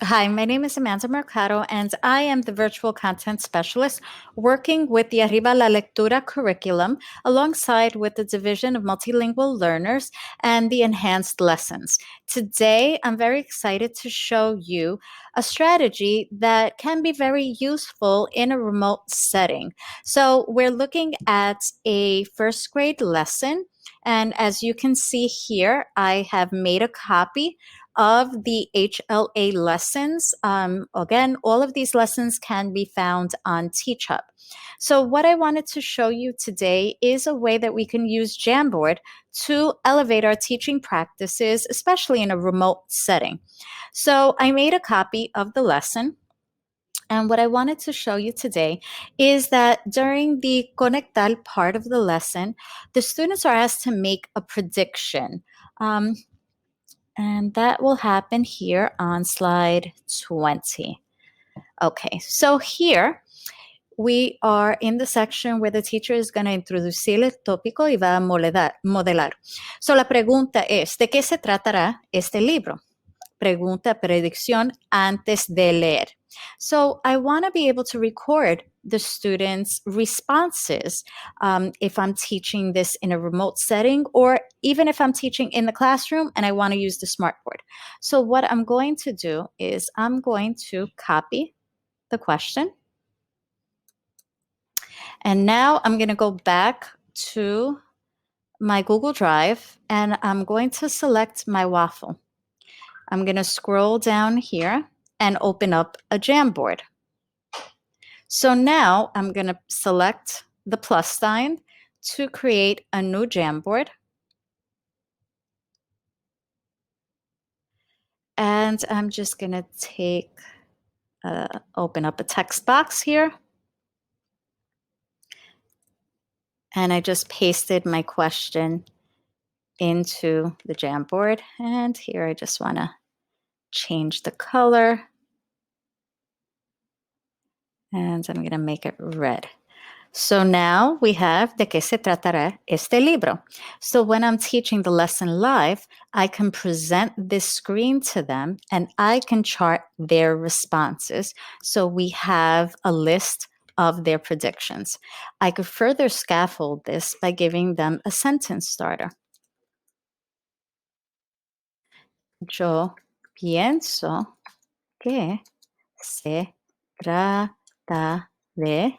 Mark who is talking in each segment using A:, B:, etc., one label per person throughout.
A: Hi, my name is Amanda Mercado, and I am the Virtual Content Specialist working with the Arriba la Lectura curriculum alongside with the Division of Multilingual Learners and the Enhanced Lessons. Today, I'm very excited to show you a strategy that can be very useful in a remote setting. So we're looking at a first grade lesson, and as you can see here, I have made a copy of the HLA lessons. Again, all of these lessons can be found on TeachHub. So what I wanted to show you today is a way that we can use Jamboard to elevate our teaching practices, especially in a remote setting. So I made a copy of the lesson. And what I wanted to show you today is that during the Conectal part of the lesson, the students are asked to make a prediction. And that will happen here on slide 20. Okay, so here we are in the section where the teacher is going to introducir el tópico y va a modelar. So la pregunta es, ¿de qué se tratará este libro? Pregunta, predicción antes de leer. So I want to be able to record the students' responses if I'm teaching this in a remote setting, or even if I'm teaching in the classroom and I want to use the smartboard. So what I'm going to do is I'm going to copy the question. And now I'm going to go back to my Google Drive and I'm going to select my waffle. I'm going to scroll down here and open up a Jamboard. So now I'm going to select the plus sign to create a new Jamboard. And I'm just going to open up a text box here. And I just pasted my question into the Jamboard. And here I just want to change the color. And I'm going to make it red. So now we have de qué se tratará este libro. So when I'm teaching the lesson live, I can present this screen to them and I can chart their responses. So we have a list of their predictions. I could further scaffold this by giving them a sentence starter. Yo pienso que se trata de.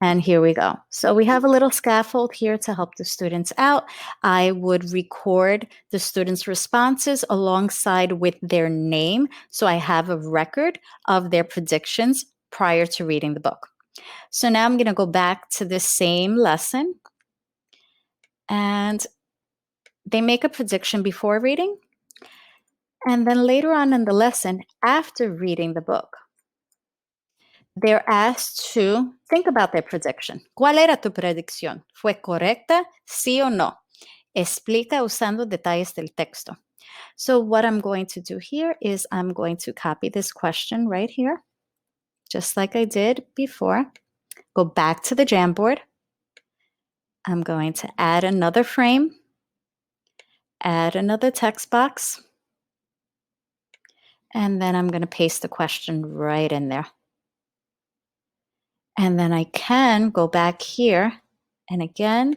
A: And here we go. So we have a little scaffold here to help the students out. I would record the students' responses alongside with their name. So I have a record of their predictions prior to reading the book. So now I'm going to go back to the same lesson. And they make a prediction before reading. And then later on in the lesson, after reading the book, they're asked to think about their prediction. ¿Cuál era tu predicción? ¿Fue correcta? ¿Sí o no? Explica usando detalles del texto. So what I'm going to do here is I'm going to copy this question right here, just like I did before. Go back to the Jamboard. I'm going to add another frame, add another text box, and then I'm going to paste the question right in there. And then I can go back here and again,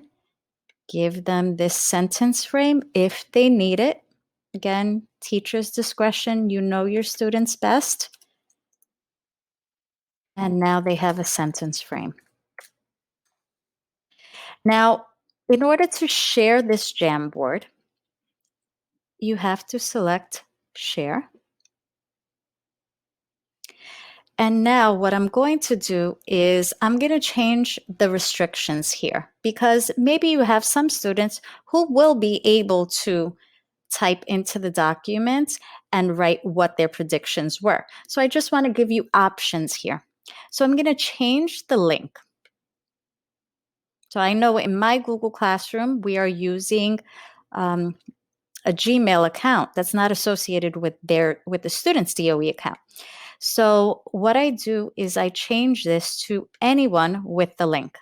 A: give them this sentence frame if they need it. Again, teacher's discretion, you know your students best. And now they have a sentence frame. Now, in order to share this Jamboard, you have to select Share. And now what I'm going to do is I'm going to change the restrictions here because maybe you have some students who will be able to type into the document and write what their predictions were. So I just want to give you options here. So I'm going to change the link. So I know in my Google Classroom, we are using a Gmail account that's not associated with the student's DOE account. So what I do is I change this to anyone with the link.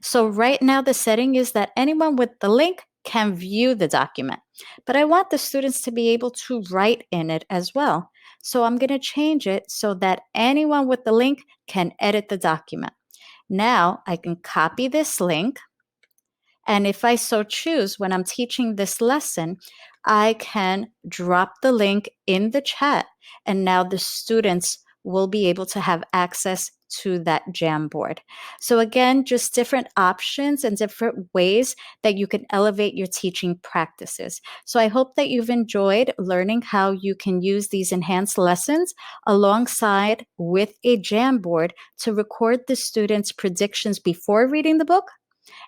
A: So right now the setting is that anyone with the link can view the document, but I want the students to be able to write in it as well. So I'm going to change it so that anyone with the link can edit the document. Now I can copy this link. And if I so choose, when I'm teaching this lesson, I can drop the link in the chat. And now the students will be able to have access to that Jamboard. So again, just different options and different ways that you can elevate your teaching practices. So I hope that you've enjoyed learning how you can use these enhanced lessons alongside with a Jamboard to record the students' predictions before reading the book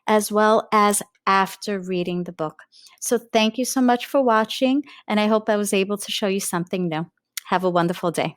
A: as well as after reading the book. So thank you so much for watching, and I hope I was able to show you something new. Have a wonderful day.